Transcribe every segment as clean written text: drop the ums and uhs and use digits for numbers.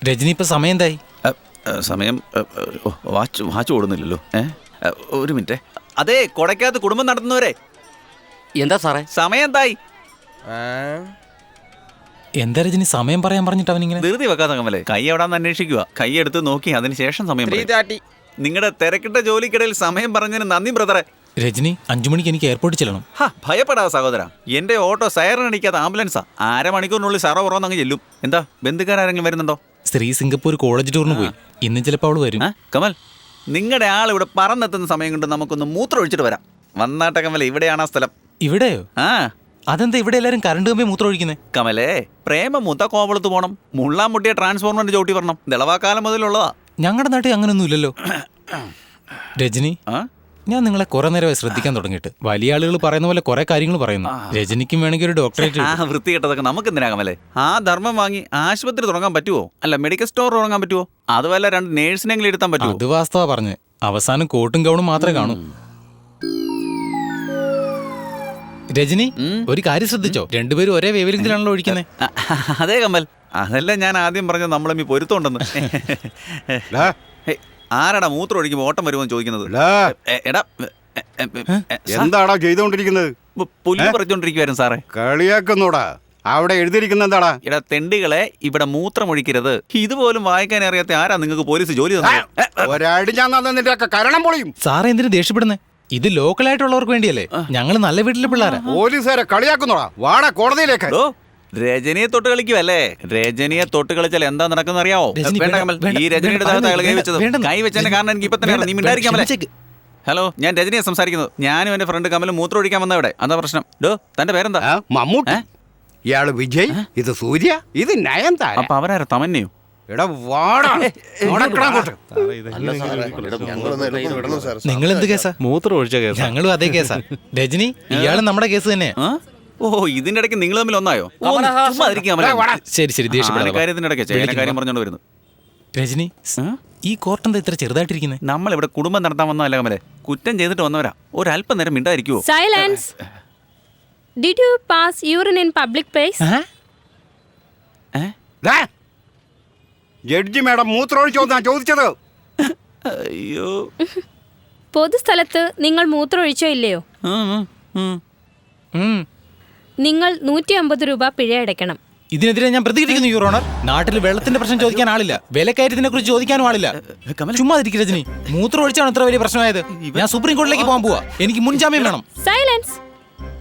രജനി ഇപ്പൊ സമയം എന്തായി? സമയം വാച്ച് ഓടുന്നില്ലല്ലോ. ഒരു മിനിറ്റ്. അതെ, കൊടക്കകത്ത് കുടുംബം നടത്തുന്നവരെ, എന്താ സാറേ സമയം എന്തായി? എന്താ രജനി സമയം പറയാൻ പറഞ്ഞിട്ട് അവനിങ്ങനെ ധൃതി വെക്കാതെ കമലേ. കൈ എവിടാന്ന് അന്വേഷിക്കുക. കൈ എടുത്ത് നോക്കി അതിനുശേഷം സമയം പറയും. നിങ്ങളുടെ തിരക്കിട്ട ജോലിക്കിടയിൽ സമയം പറഞ്ഞതിന് നന്ദി ബ്രദറെ. രജനി 5 മണിക്ക് എനിക്ക് എയർപോർട്ടിൽ ചെല്ലണം. ഭയപ്പെടാതെ സഹോദര, എന്റെ ഓട്ടോ സൈറൺ അടിക്കാത്ത ആംബുലൻസാ. അരമണിക്കൂറിനുള്ളിൽ സാറോ പുറന്നങ്ങ് ചെല്ലും. എന്താ ബന്ധുക്കാരെങ്കിലും വരുന്നുണ്ടോ? ശ്രീ സിംഗപ്പൂർ കോളേജ് ടൂറിന് പോയി. ഇന്ന് ചിലപ്പോൾ അവള് വരും. കമൽ, നിങ്ങളുടെ ആൾ ഇവിടെ പറന്നെത്തുന്ന സമയം കൊണ്ട് നമുക്കൊന്ന് മൂത്രം ഒഴിച്ചിട്ട് വരാം. വന്നാട്ടെ കമലെ, ഇവിടെയാണ് ആ സ്ഥലം. ഇവിടെയോ? അതെന്താ ഇവിടെ എല്ലാരും കറണ്ട് കമ്പി മൂത്രം ഒഴിക്കുന്നേ? കമലേ, പ്രേമ മുത്ത കോവളത്ത് പോണം, മുള്ളാമുട്ടിയ ട്രാൻസ്ഫോർമറിന്റെ ചോട്ടി വരണം. ദളവാക്കാലം മുതലുള്ളതാ. ഞങ്ങളുടെ നാട്ടിൽ അങ്ങനൊന്നും ഇല്ലല്ലോ. രജനി, ഞാൻ നിങ്ങളെ കുറെ നേരമായി ശ്രദ്ധിക്കാൻ തുടങ്ങിയിട്ട്. വലിയ ആളുകൾ പറയുന്ന പോലെ കുറെ കാര്യങ്ങൾ പറയുന്നു. രജനിക്കും വേണമെങ്കിൽ ഒരു ഡോക്ടറേറ്റ്. വൃത്തികെട്ടതൊക്കെ നമുക്ക് എന്തിനാ കമലേ? ആ ധർമ്മം വാങ്ങി ആശുപത്രി തുടങ്ങാൻ പറ്റുമോ? അല്ല, മെഡിക്കൽ സ്റ്റോർ തുടങ്ങാൻ പറ്റുമോ? അതുവല്ല 2 നേഴ്സിനെങ്കിലും എടുത്താൻ പറ്റുമോ? അത് വാസ്തവ പറഞ്ഞ്. അവസാനം കോട്ടും ഗൗണും മാത്രമേ കാണൂ. രജനി, ഒരു കാര്യം ശ്രദ്ധിച്ചോ? 2 പേരും ഒരേ വേവലിംഗിലാണല്ലോ ഒഴിക്കുന്നത്. അതെ കമൽ, അതല്ല ഞാൻ ആദ്യം പറഞ്ഞത് നമ്മളെ പൊരുത്തമുണ്ടെന്ന്. ആരാടാ മൂത്രം ഒഴിക്കുമ്പോ ഓട്ടം വരുമെന്ന് ചോദിക്കുന്നത്? എടാ, എന്താടാ ചെയ്തോണ്ടിരിക്കുന്നത്? പുല്ല് പറിച്ചോണ്ടിരിക്കുവായിരുന്നു സാറേ. കളിയാക്കുന്നോടാ? അവിടെ എഴുതിയിരിക്കുന്ന എന്താടാ? എടാ തെണ്ടികളെ, ഇവിടെ മൂത്രം ഒഴിക്കരുത്. ഇതുപോലും വായിക്കാൻ അറിയാത്ത ആരാ നിങ്ങൾക്ക് പോലീസ് ജോലി തന്നെ? ഒരടി ഞാൻ നിന്റെ കരണം പൊളിയും. സാറേ എന്തിനു ദേഷ്യപ്പെടുന്നേ? ഇത് ലോക്കലായിട്ടുള്ളവർക്ക് വേണ്ടിയല്ലേ? ഞങ്ങള് നല്ല വീട്ടിലെ പിള്ളേരാ. പോലീസുകാരെ കളിയാക്കുന്നോടാ? വാടാ കോടതിയിലേക്ക്. രജനിയെ തൊട്ട് കളിക്കുവല്ലേ? രജനിയെ തൊട്ട് കളിച്ചാൽ എന്താ നടക്കുന്ന അറിയാവോ? ഈ രജനിയുടെ കൈവച്ചതിന്റെ കാരണം എനിക്ക് ഇപ്പൊ തന്നെ നീ മിണ്ടായിരിക്കാമല്ലേ? ഹലോ, ഞാൻ രജനിയെ സംസാരിക്കുന്നത്. ഞാനും എന്റെ ഫ്രണ്ട് കമലും മൂത്രം ഒഴിക്കാൻ വന്ന ഇവിടെ. അതാ പ്രശ്നം. തന്റെ പേരെന്താ? മമ്മൂട്ടി. ഇയാള് വിജയ്, ഇത് സൂര്യ, ഇത് നയൻതാര. അപ്പൊ അവരാരോ? തമന്നയോ? എടാ വാടാ. നിങ്ങൾ എന്ത് കേസാ? മൂത്രം ഒഴിച്ച കേസ്. ഞങ്ങളും അതേ കേസാ. രജനി, ഇയാള് നമ്മുടെ കേസ് തന്നെയാ. ഇതിന്റെ ഇടയ്ക്ക് നിങ്ങൾ തമ്മിൽ ഒന്നായോ? ശരി ശരി, ദേഷ്യപ്പെടാതെ. കാര്യത്തിന്റെ ഇടയ്ക്ക് കാര്യം പറഞ്ഞോണ്ട് വരുന്നു. രജനി, ഈ കോർട്ട് എന്താ ഇത്ര ചെറുതായിട്ടിരിക്കുന്നത്? നമ്മൾ ഇവിടെ കുടുംബം നടത്താൻ വന്നതല്ല കമലെ, കുറ്റം ചെയ്തിട്ട് വന്നവരാ. ഒരല്പം നേരം മിണ്ടായിരിക്കുവോ? Silence. Did you pass urine in public place? Judge madam മൂത്രം ഒഴിച്ചോന്നാ ചോദിച്ചത്. അയ്യോ, പൊതുസ്ഥലത്ത് നിങ്ങൾ മൂത്രം ഒഴിച്ചോ ഇല്ലയോ? നിങ്ങൾ 150 രൂപ പിഴ അടയ്ക്കണം. ഇതിനെതിരെ ഞാൻ പ്രതികരിക്കുന്നു യുവർ ഓണർ. നാട്ടിൽ വെള്ളത്തിന്റെ പ്രശ്നം ചോദിക്കാൻ ആളില്ല, വിലക്കയറ്റത്തിനെ കുറിച്ച് ചോദിക്കാനും ആളില്ല. ചുമ്മാ ഇരിക്കും രജനി. മൂത്രം ഒഴിച്ചാണ് ഇത്ര വലിയ പ്രശ്നമായത്. ഞാൻ സുപ്രീം കോടതിയിലേക്ക് പോകാൻ പോവാ. എനിക്ക് മുൻജാമ്യം വേണം. സൈലൻസ്.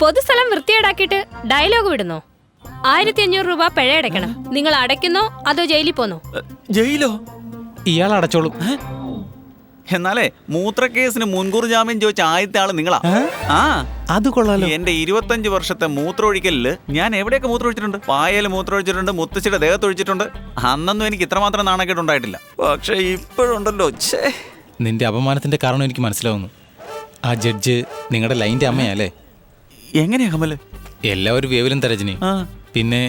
പൊതുസ്ഥലം വൃത്തിയേടാക്കിയിട്ട് ഡയലോഗ് വിടുന്നു. 1500 രൂപ പിഴ അടയ്ക്കണം. നിങ്ങൾ അടയ്ക്കുന്നോ അതോ ജയിലിൽ പോന്നോ? ജയിലോ? ഇയാൾ അടച്ചോളും. എന്നാലേ മൂത്രക്കേസിന് മുൻകൂർ ജാമ്യം ചോദിച്ച ആദ്യത്തെ ആള് നിങ്ങളാ. അത് കൊള്ളാലോ. എന്റെ 25 വർഷത്തെ മൂത്രമൊഴിക്കലില് ഞാൻ എവിടെയൊക്കെ മൂത്രമൊഴിച്ചിട്ടുണ്ട്. പായല് മൂത്രമൊഴിച്ചിട്ടുണ്ട്, മുത്തശ്ശിയുടെ ദേഹത്ത് ഒഴിച്ചിട്ടുണ്ട്. അന്നൊന്നും എനിക്ക് ഇത്രമാത്രം നാണക്കേടുണ്ടായിട്ടില്ല. പക്ഷെ ഇപ്പോഴുണ്ടല്ലോ. നിന്റെ അപമാനത്തിന്റെ കാരണം എനിക്ക് മനസ്സിലാവുന്നു. ആ ജഡ്ജ് നിങ്ങളുടെ ലൈൻ്റെ അമ്മയല്ലേ? എങ്ങനെയാ കമല്? എല്ലാവരും വേവലും തരജനി. പിന്നെ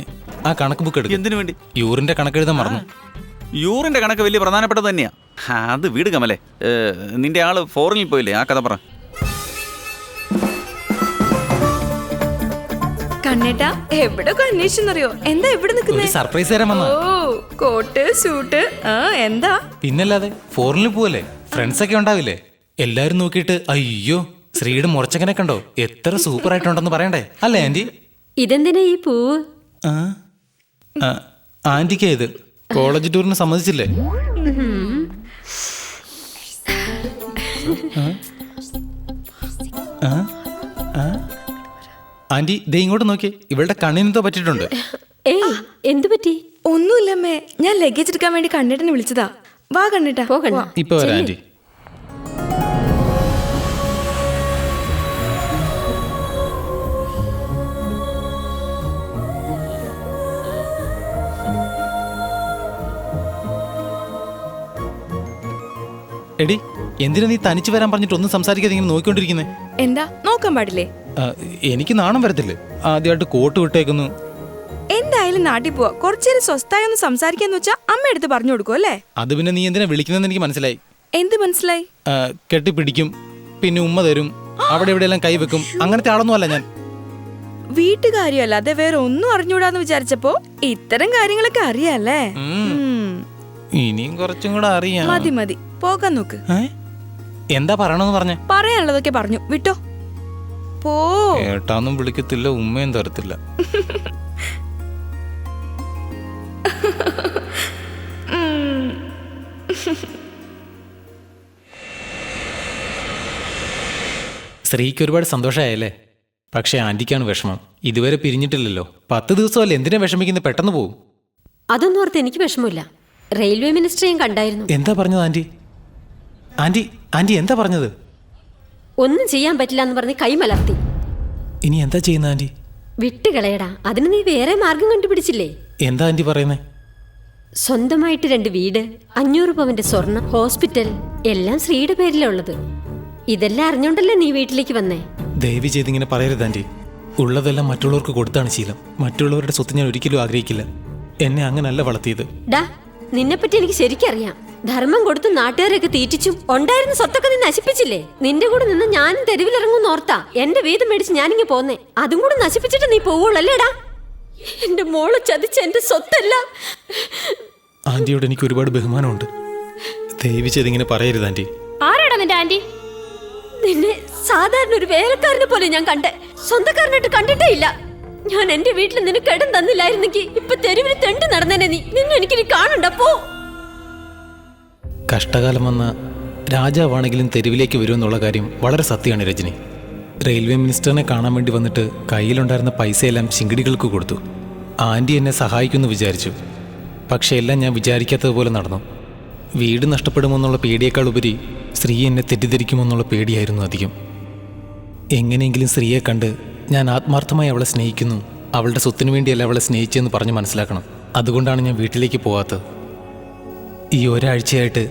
ആ കണക്ക് ബുക്ക് എടുക്കും. എന്തിനു വേണ്ടി? യൂറിന്റെ കണക്കെഴുതാൻ മറന്നു. യൂറിന്റെ കണക്ക് വലിയ പ്രധാനപ്പെട്ടത് തന്നെയാ. അത് വീട് കമലേ. നിന്റെ ആള് ഫോറിനിൽ പോയില്ലേ? ആ കഥ പറ. കണ്ണേട്ടാ, എവിടൊക്കെ അന്വേഷിച്ചെന്നറിയോ? എന്താ എവിടെ നിൽക്കുന്നേ? സർപ്രൈസ് തരാൻ വന്ന. ഓ, കോട്ട് സൂട്ട്. എന്താ? പിന്നല്ലാതെ ഫോറിനിൽ പോവല്ലേ, ഫ്രണ്ട്സ് ഒക്കെ ഉണ്ടാവില്ലേ? എല്ലാരും നോക്കിയിട്ട് അയ്യോ ശ്രീയുടെ മുറച്ചക്കനെ കണ്ടോ, എത്ര സൂപ്പർ ആയിട്ടുണ്ടെന്ന് പറയണ്ടേ? അല്ലേ ആന്റി? ഇതെന്തിനാ ഈ പൂവ്? ആന്റിക്കാ ഇത്. കോളേജ് ടൂറിന് സമ്മതിച്ചില്ലേ? ആന്റി ദേ ഇങ്ങോട്ട് നോക്കി. ഇവളുടെ കണ്ണിനെന്തോ പറ്റിയിട്ടുണ്ട്. ഏയ്, എന്തു പറ്റി? ഒന്നുമില്ലമ്മേ, ഞാൻ ലഗേജ് എടുക്കാൻ വേണ്ടി കണ്ണേട്ടനെ വിളിച്ചതാ. വാ കണ്ണേട്ടാ. ഇപ്പൊ വരാം ആന്റി. എടി, എന്തിനാ നീ തനിച്ച് വരാൻ പറഞ്ഞിട്ട് ഒന്നും സംസാരിക്കാതെ ഇങ്ങനെ നോക്കിക്കൊണ്ടിരിക്കുന്നേ? എന്താ നോക്കാൻ പാടില്ലേ? എനിക്ക് നാണം വരത്തില്ലേ? ആദ്യമായിട്ട് കോട്ട് വിട്ടേക്കുന്നു. എന്തായാലും നാട്ടിൽ പോവാ. കുറച്ചേരം സ്വസ്ഥായി ഒന്ന് സംസാരിക്കാന്ന് വെച്ചാ അമ്മ എടുത്ത് പറഞ്ഞു കൊടുക്കും അല്ലേ? അത് പിന്നെ നീ എന്തിനാ വിളിക്കുന്നതെന്ന് എനിക്ക് മനസ്സിലായി. എന്ത് മനസ്സിലായി? കെട്ടിപ്പിടിക്കും, പിന്നെ ഉമ്മ തരും, അവിടെ എവിടെയെല്ലാം കൈവെക്കും. അങ്ങനത്തെ ആളൊന്നും അല്ല ഞാൻ. വീട്ടുകാര്യമല്ലാതെ വേറെ ഒന്നും അറിഞ്ഞൂടാന്ന് വിചാരിച്ചപ്പോ ഇത്തരം കാര്യങ്ങളൊക്കെ അറിയാല്ലേ? ഇനിയും കുറച്ചും കൂടെ അറിയാം. മതി മതി, പോകാൻ നോക്ക്. എന്താ പറയണമെന്ന് പറഞ്ഞ? പറയാനുള്ളതൊക്കെ പറഞ്ഞു, വിട്ടോ. പോ. ഏട്ടാന്നും വിളിക്കത്തില്ല, ഉമ്മയും തരത്തില്ല. സ്ത്രീക്ക് ഒരുപാട് സന്തോഷമായല്ലേ? പക്ഷെ ആന്റിക്കാണ് വിഷമം. ഇതുവരെ പിരിഞ്ഞിട്ടില്ലല്ലോ. 10 ദിവസമല്ലേ, എന്തിനാ വിഷമിക്കുന്നത്? പെട്ടെന്ന് പോവും. അതൊന്നും ഓർത്ത് എനിക്ക് വിഷമമില്ല. റെയിൽവേ മിനിസ്റ്ററെയും കണ്ടായിരുന്നു. എന്താ പറഞ്ഞത് ആന്റി? ആന്റി ആന്റി എന്താ പറഞ്ഞത്? ഒന്നും ചെയ്യാൻ പറ്റില്ല എന്ന് പറഞ്ഞ് കൈമലർത്തി. ഇനി എന്താ ചെയ്യുന്ന ആന്റി? വിട്ടുകളയടാ, അതിന് നീ വേറെ മാർഗം കണ്ടുപിടിച്ചില്ലേ? എന്താ ആന്റി പറയുന്നേ? സ്വന്തമായിട്ട് 2 വീട്, 500 പവന്റെ സ്വർണം, ഹോസ്പിറ്റൽ, എല്ലാം ശ്രീയുടെ പേരിലുള്ളത്. ഇതെല്ലാം അറിഞ്ഞോണ്ടല്ലേ നീ വീട്ടിലേക്ക് വന്നേ? ദയവ് ചെയ്തിങ്ങനെ പറയരുത് ആന്റി. ഉള്ളതെല്ലാം മറ്റുള്ളവർക്ക് കൊടുത്താണ് ശീലം. മറ്റുള്ളവരുടെ സ്വത്ത് ഞാൻ ഒരിക്കലും ആഗ്രഹിക്കില്ല. എന്നെ അങ്ങനല്ല വളർത്തിയത്. ഡാ, നിന്നെപ്പറ്റി എനിക്ക് ശരിക്കറിയാം. ധർമ്മം കൊടുത്ത് നാട്ടുകാരെയൊക്കെ തീറ്റിച്ചും ഉണ്ടായിരുന്ന സ്വത്തൊക്കെ നീ നശിപ്പിച്ചില്ലേ? നിന്റെ കൂടെ നിന്ന് ഞാനും തെരുവിലിറങ്ങുന്ന ഓർത്താ എന്റെ വീതം മേടിച്ച് ഞാനിങ്ങ് പോന്നേ. അതും കൂടെ നശിപ്പിച്ചിട്ട് നീ പോവുള്ളല്ലേടാ? എന്റെ മോളെ ചതിച്ച എന്റെ സ്വത്തല്ല. ആന്റിയോട് എനിക്ക് ഒരുപാട് ബഹുമാനമുണ്ട്. ദയവ് ചെയ്തിങ്ങനെ പറയരുത് ആന്റി. ആരാടാ നിന്റെ ആന്റി? നിന്നെ സാധാരണ ഒരു വേലക്കാരനെ പോലെ ഞാൻ കണ്ടേ, സ്വന്തക്കാരനായിട്ട് കണ്ടിട്ടേ ഇല്ല. ഞാൻ എന്റെ വീട്ടിൽ നിനക്ക് ഇടം തന്നില്ലായിരുന്നെങ്കിൽ ഇപ്പൊ തെരുവിൽ തെണ്ടി നടന്നേനെ നീ. നിന്നെ എനിക്കിനി കാണണ്ടപ്പോ. കഷ്ടകാലം വന്ന രാജാവാണെങ്കിലും തെരുവിലേക്ക് വരുമെന്നുള്ള കാര്യം വളരെ സത്യമാണ് രജനി. റെയിൽവേ മിനിസ്റ്ററിനെ കാണാൻ വേണ്ടി വന്നിട്ട് കയ്യിലുണ്ടായിരുന്ന പൈസയെല്ലാം ശിങ്കിടികൾക്ക് കൊടുത്തു. ആന്റി എന്നെ സഹായിക്കുമെന്ന് വിചാരിച്ചു. പക്ഷെ എല്ലാം ഞാൻ വിചാരിക്കാത്തതുപോലെ നടന്നു. വീട് നഷ്ടപ്പെടുമെന്നുള്ള പേടിയേക്കാൾ ഉപരി സ്ത്രീ എന്നെ തെറ്റിദ്ധരിക്കുമെന്നുള്ള പേടിയായിരുന്നു അധികം. എങ്ങനെയെങ്കിലും സ്ത്രീയെ കണ്ട് ഞാൻ ആത്മാർത്ഥമായി അവളെ സ്നേഹിക്കുന്നു, അവളുടെ സ്വത്തിനു വേണ്ടിയല്ല അവളെ സ്നേഹിച്ചെന്ന് പറഞ്ഞ് മനസ്സിലാക്കണം. അതുകൊണ്ടാണ് ഞാൻ വീട്ടിലേക്ക് പോകാത്തത്. ഈ ഒരാഴ്ചയായിട്ട്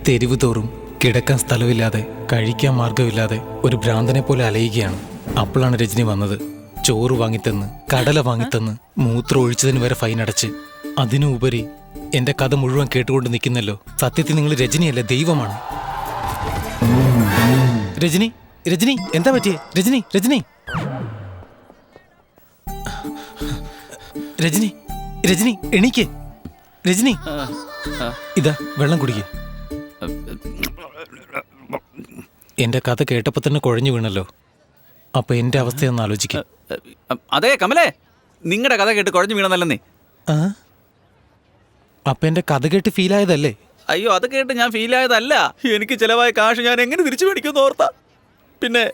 തെരുവ് തോറും കിടക്കാൻ സ്ഥലമില്ലാതെ, കഴിക്കാൻ മാർഗമില്ലാതെ ഒരു ഭ്രാന്തനെ പോലെ അലയുകയാണ്. അപ്പോഴാണ് രജനി വന്നത്. ചോറ് വാങ്ങിത്തന്ന്, കടല വാങ്ങിത്തന്ന്, മൂത്രം ഒഴിച്ചതിന് വരെ ഫൈൻ അടച്ച്. അതിനുപരി എന്റെ കഥ മുഴുവൻ കേട്ടുകൊണ്ട് നിൽക്കുന്നല്ലോ. സത്യത്തിൽ നിങ്ങൾ രജനിയല്ല, ദൈവമാണ്. രജനി, രജനി എന്താ പറ്റിയേ? രജനി, രജനി, രജനി, രജനി എണീക്ക്. രജനി, ഇതാ വെള്ളം കുടിക്ക്. എന്റെ കഥ കേട്ടപ്പോ തന്നെ കുഴഞ്ഞു വീണല്ലോ. അപ്പൊ എന്റെ അവസ്ഥയൊന്ന് ആലോചിക്കും. അതെ കമലേ, നിങ്ങളുടെ കഥ കേട്ട് കുഴഞ്ഞു വീണെന്നല്ലെന്നേ. അപ്പൊ എന്റെ കഥ കേട്ട് ഫീലായതല്ലേ? അയ്യോ, അത് കേട്ട് ഞാൻ ഫീലായതല്ല. എനിക്ക് ചിലവായ കാശ് ഞാൻ എങ്ങനെ തിരിച്ചു മേടിക്കുമെന്ന് ഓർത്താ. പിന്നെ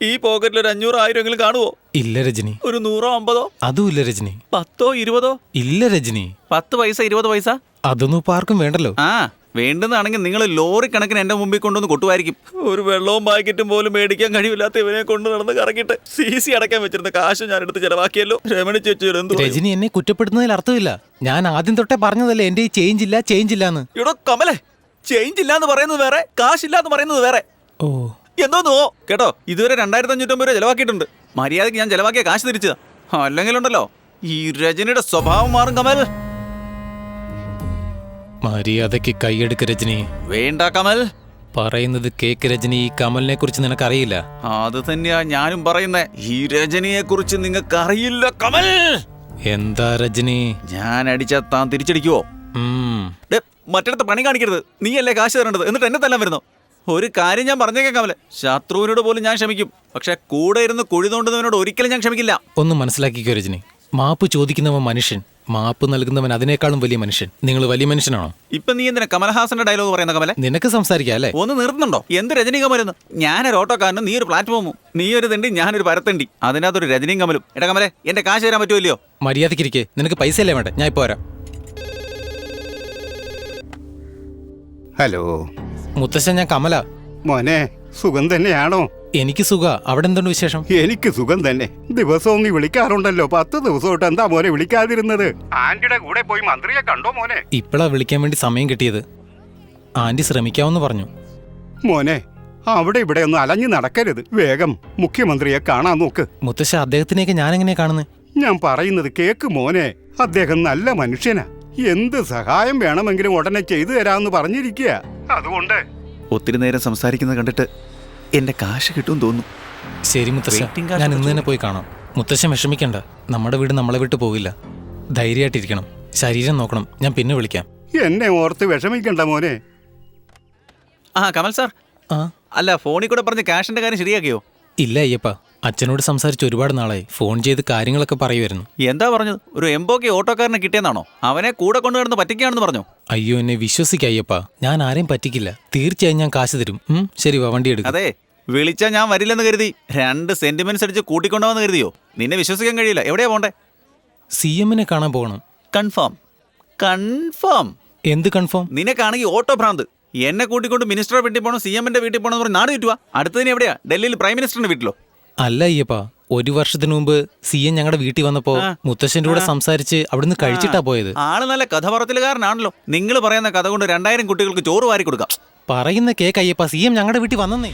ഈ പോക്കറ്റിൽ ഒരു 500-1000 കാണുവോ? ഇല്ല രജനി. ഒരു 100-50? അതും ഇല്ല രജനി. 10-20? ഇല്ല രജനി. 10 പൈസ 20 പൈസ അതൊന്നും ഇപ്പൊ ആർക്കും വേണ്ടല്ലോ. ആ, വേണ്ടുന്നതാണെങ്കിൽ നിങ്ങൾ ലോറി കണക്കിന് എന്റെ മുമ്പിൽ കൊണ്ടുവന്ന് കൊട്ടുമായിരിക്കും. ഒരു വെള്ളവും പാക്കറ്റും പോലും മേടിക്കാൻ കഴിവില്ലാത്ത ഇവനെ കൊണ്ട് നടന്ന് കറക്കിട്ട് CC അടക്കാൻ വെച്ചിരുന്ന കാശ് ഞാൻ എടുത്ത് ചെലവാക്കിയല്ലോ. രമണി ചേച്ചി രജനി എന്നെ കുറ്റപ്പെടുത്തുന്നതിൽ അർത്ഥമില്ല. ഞാൻ ആദ്യം തൊട്ടേ പറഞ്ഞതല്ലേ എന്റെ ഈ ചേഞ്ച് ഇല്ലാന്ന്. ഇവിടെ കമലേ, ചേഞ്ച് ഇല്ലാന്ന് പറയുന്നത് വേറെ, കാശില്ലാന്ന് പറയുന്നത് വേറെ. ഓ, എന്തോന്നോ കേട്ടോ. ഇതുവരെ 2550 രൂപ ചെലവാക്കിയിട്ടുണ്ട്. മര്യാദയ്ക്ക് ഞാൻ ചെലവാക്കിയ കാശ് തിരിച്ചതാ. അല്ലെങ്കിലുണ്ടല്ലോ ഈ രജനിയുടെ സ്വഭാവം മാറും കമൽ. മര്യാദയ്ക്ക് കൈയെടുക്ക രജനി. വേണ്ട കമൽ. പറയുന്നത് കേക്ക് രജനി. ഈ കമലിനെ കുറിച്ച് നിനക്കറിയില്ല. അത് തന്നെയാ ഞാനും പറയുന്നേ. ഈ രജനിയെ കുറിച്ച് നിങ്ങൾക്ക് അറിയില്ല കമൽ. എന്താ രജനി? ഞാൻ അടിച്ചാ താൻ തിരിച്ചടിക്കുവോ? മറ്റിടത്ത് പണി കാണിക്കരുത്. നീയല്ലേ കാശ് തരേണ്ടത്, എന്നിട്ട് എന്നെ തല്ലാൻ വരുന്നു. ഒരു കാര്യം ഞാൻ പറഞ്ഞേക്കാം കമലെ, ശത്രുവിനോട് പോലും ഞാൻ ക്ഷമിക്കും. പക്ഷെ കൂടെ ഇരുന്ന് കുഴി തോണ്ടുന്നവനോട് ഒരിക്കലും ഞാൻ ക്ഷമിക്കില്ല. ഒന്ന് മനസ്സിലാക്കിക്കോ രജനി. മാപ്പ് ചോദിക്കുന്നവൻ മനുഷ്യൻ, മാപ്പ് നൽകുന്നവൻ അതിനേക്കാളും വലിയ മനുഷ്യൻ. നിങ്ങൾ വലിയ മനുഷ്യനാണോ? ഇപ്പൊ നീ എന്തിനാ കമൽഹാസന്റെ ഡയലോഗ് പറയുന്ന കമലെ? നിനക്ക് സംസാരിക്കാം അല്ലേ? ഒന്ന് നിർത്തുന്നുണ്ടോ? എന്ത് രജനി കമലെന്ന്? ഞാനൊരു ഓട്ടോക്കാരനും നീ ഒരു പ്ലാറ്റ്ഫോമും. നീ ഒരു തണ്ടി, ഞാനൊരു പരത്തണ്ടി. അതിനകത്തൊരു രജനിയും കമലും. എടാ കമലെ, എന്റെ കാശ് തരാൻ പറ്റുമല്ലോ? മര്യാദക്കിരിക്കേ. നിനക്ക് പൈസ അല്ലേ വേണ്ട? ഞാൻ ഇപ്പൊ വരാം. ഹലോ മുത്തശ്ശൻ, ഞാൻ കമല. മോനെ, സുഖം തന്നെയാണോ? എനിക്ക് സുഖ. അവിടെ എന്തുണ്ട് വിശേഷം? എനിക്ക് സുഖം തന്നെ. ദിവസവും നീ വിളിക്കാറുണ്ടല്ലോ. 10 ദിവസമായിട്ട് എന്താ മോനെ വിളിക്കാതിരുന്നത്? ആന്റിയുടെ കൂടെ പോയി മന്ത്രിയെ കണ്ടോ മോനെ? ഇപ്പളാ വിളിക്കാൻ വേണ്ടി സമയം കിട്ടിയത്. ആന്റി ശ്രമിക്കാമെന്ന് പറഞ്ഞു. മോനെ, അവിടെ ഇവിടെ ഒന്നും അലഞ്ഞു നടക്കരുത്. വേഗം മുഖ്യമന്ത്രിയെ കാണാൻ നോക്ക്. മുത്തശ്ശ, അദ്ദേഹത്തിനെയൊക്കെ ഞാൻ എങ്ങനെയാ കാണുന്നത്? ഞാൻ പറയുന്നത് കേക്ക് മോനെ. അദ്ദേഹം നല്ല മനുഷ്യനാ. എന്ത് സഹായം വേണമെങ്കിലും ഉടനെ ചെയ്തു തരാമെന്ന് പറഞ്ഞിരിക്കുക. അതുകൊണ്ട് ഒത്തിരി നേരം സംസാരിക്കുന്നത് കണ്ടിട്ട് എന്റെ കാശ് കിട്ടും തോന്നുന്നു. ശരി മുത്തശ്ശ, ഞാൻ ഇന്ന് തന്നെ പോയി കാണാം. മുത്തശ്ശൻ വിഷമിക്കണ്ട. നമ്മുടെ വീട് നമ്മളെ വിട്ട് പോകില്ല. ധൈര്യമായിട്ടിരിക്കണം. ശരീരം നോക്കണം. ഞാൻ പിന്നെ വിളിക്കാം. എന്നെ ഓർത്ത് വിഷമിക്കണ്ട മോനെ. ആ കമൽ സാർ, ആ അല്ല ഫോണിൽ കൂടെ പറഞ്ഞ് ക്യാഷിന്റെ കാര്യം ശരിയാക്കിയോ? ഇല്ല അയ്യപ്പ, അച്ഛനോട് സംസാരിച്ച് ഒരുപാട് നാളായി. ഫോൺ ചെയ്ത് കാര്യങ്ങളൊക്കെ പറയുമായിരുന്നു. എന്താ പറഞ്ഞത്? ഒരു എംബോക്കി ഓട്ടോക്കാരനെ കിട്ടിയെന്നാണോ? അവനെ കൂടെ കൊണ്ടുവരുന്ന പറ്റിക്കാണെന്ന് പറഞ്ഞു. അയ്യോ, എന്നെ വിശ്വസിക്ക അയ്യപ്പ, ഞാൻ ആരെയും പറ്റിക്കില്ല. തീർച്ചയായും ഞാൻ കാശ് തരും. ശരി, വാ, വണ്ടി എടുക്കും. അതെ, വിളിച്ചാ ഞാൻ വരില്ലെന്ന് കരുതി 2 സെന്റിമെന്റ്സ് അടിച്ച് കൂട്ടിക്കൊണ്ടുപോകാന്ന് കരുതിയോ? നിന്നെ വിശ്വസിക്കാൻ കഴിയില്ല. എവിടെയാ പോണ്ടേ? CM-നെ കാണാൻ പോകണം. Confirm confirm. എന്ത് കൺഫേം? നിനക്കാണെങ്കിൽ ഓട്ടോ ഭ്രാന്ത്. എന്നെ കൂട്ടിക്കൊണ്ട് മിനിസ്റ്ററുടെ വീട്ടിൽ പോകണം, CM-ന്റെ വീട്ടിൽ പോകണം എന്ന് പറഞ്ഞ് നാട് ചുറ്റുവാ. അടുത്തതിന് എവിടെയാ? ഡൽഹിയിൽ പ്രൈം മിനിസ്റ്ററിന്റെ വീട്ടിലോ? അല്ല അയ്യപ്പ, 1 വർഷത്തിന് മുമ്പ് CM ഞങ്ങളുടെ വീട്ടിൽ വന്നപ്പോ മുത്തശ്ശന്റെ കൂടെ സംസാരിച്ച് അവിടുന്ന് കഴിച്ചിട്ടാ പോയത്. ആള് നല്ല കഥ പറച്ചിലുകാരനാണല്ലോ. നിങ്ങൾ പറയുന്ന കഥ കൊണ്ട് 2000 കുട്ടികൾക്ക് ചോറ് വാരി കൊടുക്കാം. പറയുന്ന കേക്ക് അയ്യപ്പ, CM ഞങ്ങളുടെ വീട്ടിൽ വന്നേ.